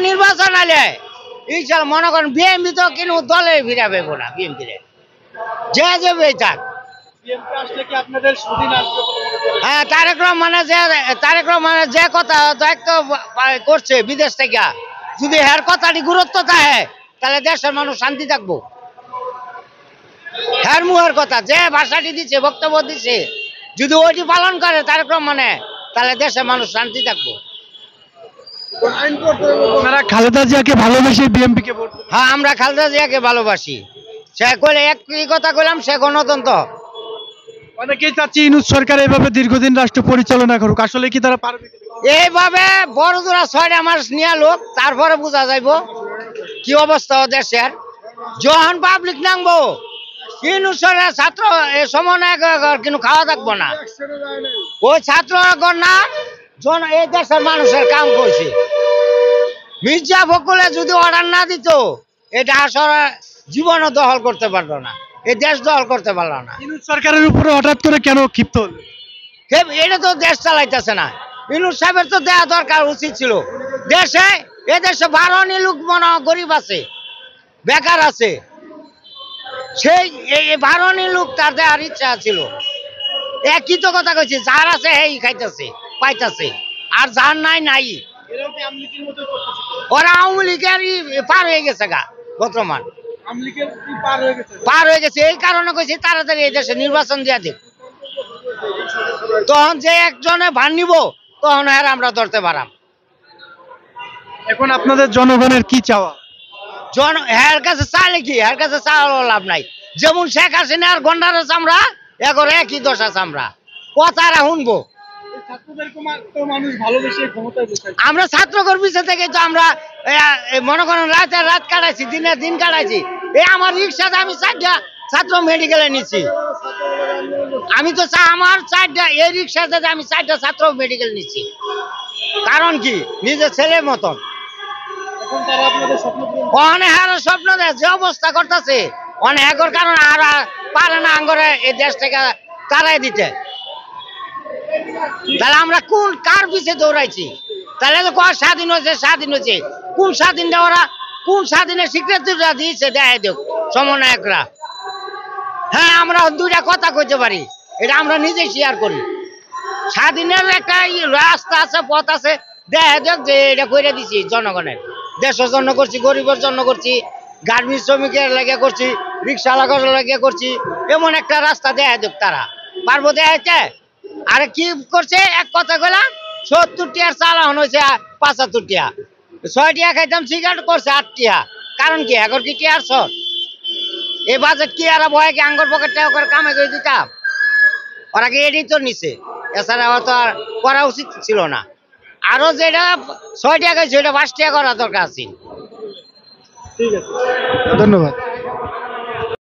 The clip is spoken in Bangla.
নির্বাচন আলে ইনশাল্লাহ মনে করেন বিএমপি তো কিন্তু দলে ফিরাবে না বিএমপি রে যে যাবে থাক। হ্যাঁ তারেক রহমানের যে কথা দায়িত্ব করছে বিদেশ থেকে, যদি এর কথাটি গুরুত্ব থাকে তাহলে দেশের মানুষ শান্তি থাকবো। হ্যার মুহের কথা যে ভাষাটি দিচ্ছে বক্তব্য দিচ্ছে যদি ওইটি পালন করে তারেক রহমানে তাহলে দেশের মানুষ শান্তি থাকবো। খালেদা জিয়াকে ভালোবাসি বিএনপি কে ভোট। হ্যাঁ আমরা খালেদা জিয়াকে ভালোবাসি। সে কইলে একই কথা কইলাম, সে গণতন্ত্র। অনেকেই চাচ্ছে ইউনূস সরকার এইভাবে দীর্ঘদিন রাষ্ট্র পরিচালনা করুক, আসলে কি তারা পারবে? এইভাবে বড় জোড়া 6 মাস নিয়ে লোক, তারপরে বোঝা যাইব কি অবস্থা দেশের। যখন পাবলিক নামবো ইউনূস সরকার ছাত্র সমন্বয় কিন্তু খাওয়া থাকবো না, ওই ছাত্র না এই দেশের মানুষের কাম করছে। মির্জা ফখরুল যদি অর্ডার না দিত এটা আসলে জীবনও দখল করতে পারতো না, এই দেশ দখল করতে পারলো না। ইউনূস সরকারের উপরে হঠাৎ করে কেন ক্ষিপ্ত হলো? এটা তো দেশ চালাইতেছে না। ইউনূস সাহেবের তো দেওয়া দরকার উচিত ছিল। এদেশে 12 লোক মনে গরিব আছে, বেকার আছে, সেই 12 লোক তার দেওয়ার ইচ্ছা ছিল। একই তো কথা কইছি, যার আছে এই খাইতেছে পাইতেছে, আর যার নাই নাই। ওরা আওয়ামী লীগের পার হয়ে গেছে গা, বর্তমান পার হয়ে গেছে। এই কারণে কইছি তাড়াতাড়ি এই দেশে নির্বাচন দিয়া দিক, তখন যে একজনে ভান নিব তখন আর আমরা ধরতে পারাম। এখন আপনাদের জনগণের কি চাওয়া? এর কাছে চাইলে কি, এর কাছে চাওয়ার লাভ নাই। যেমন শেখ হাসিনা আর গন্ডারের চামড়া এখন একই দশা চামড়া, কথারা শুনবো। আমরা ছাত্র কর্মীছে থেকে তো আমরা মনে করেন রাত কাটাইছি, দিনের দিন কাটাইছি। আমার রিক্সাতে আমি 4টা ছাত্র মেডিকেলে নিচ্ছি। আমি তো আমার 4টা এই রিক্সাতে আমি 4টা ছাত্র মেডিকেল নিচ্ছি। কারণ কি, নিজের ছেলের মতন। অনেক স্বপ্ন দেয় যে অবস্থা করতেছে অনেক একর কারণ আর পারে না আঙ্গরে এই দেশ থেকে তারাই দিতে। তাহলে আমরা কোন কার পিছে দৌড়াইছি? তাহলে তো স্বাধীন হয়েছে, স্বাধীন হয়েছে, কোন স্বাধীনটা ওরা কোন স্বাধীনের স্বীকৃতিটা দিয়েছে দেখাই দেখ সমন্বয়করা। হ্যাঁ আমরা 2টা কথা কইতে পারি, এটা আমরা নিজে শেয়ার করি। স্বাধীনের একটা রাস্তা আছে, পথ আছে, দেখাই দেখ যে এটা করে দিছি জনগণের, দেশের জন্য করছি, গরিবের জন্য করছি, গার্মেন্টস শ্রমিকের লাগে করছি, রিক্সা লাগানোর লাগে করছি। এমন একটা রাস্তা দেখাই দেখ, তারা পারবো দেখাইতে? আরে কি করছে, এক কথা কইলাম 70 টাকার চাল এখন হয়েছে 75 টাকা, 6 টাকা খাইতাম সিগারেট করছে 8 টাকা। কারণ কি, এখন কি টিয়ার শট? এই বাজেট কি আর ভয় কি আঙ্গুর পকেট টাকা করে কামে করে দিতাম? ওরা কি এডি তো নিছে, এছাড়া তো আর করা উচিত ছিল না। আরো যেটা 6 টাকা সেটা 5 টাকা করা দরকার আছে। ঠিক আছে, ধন্যবাদ।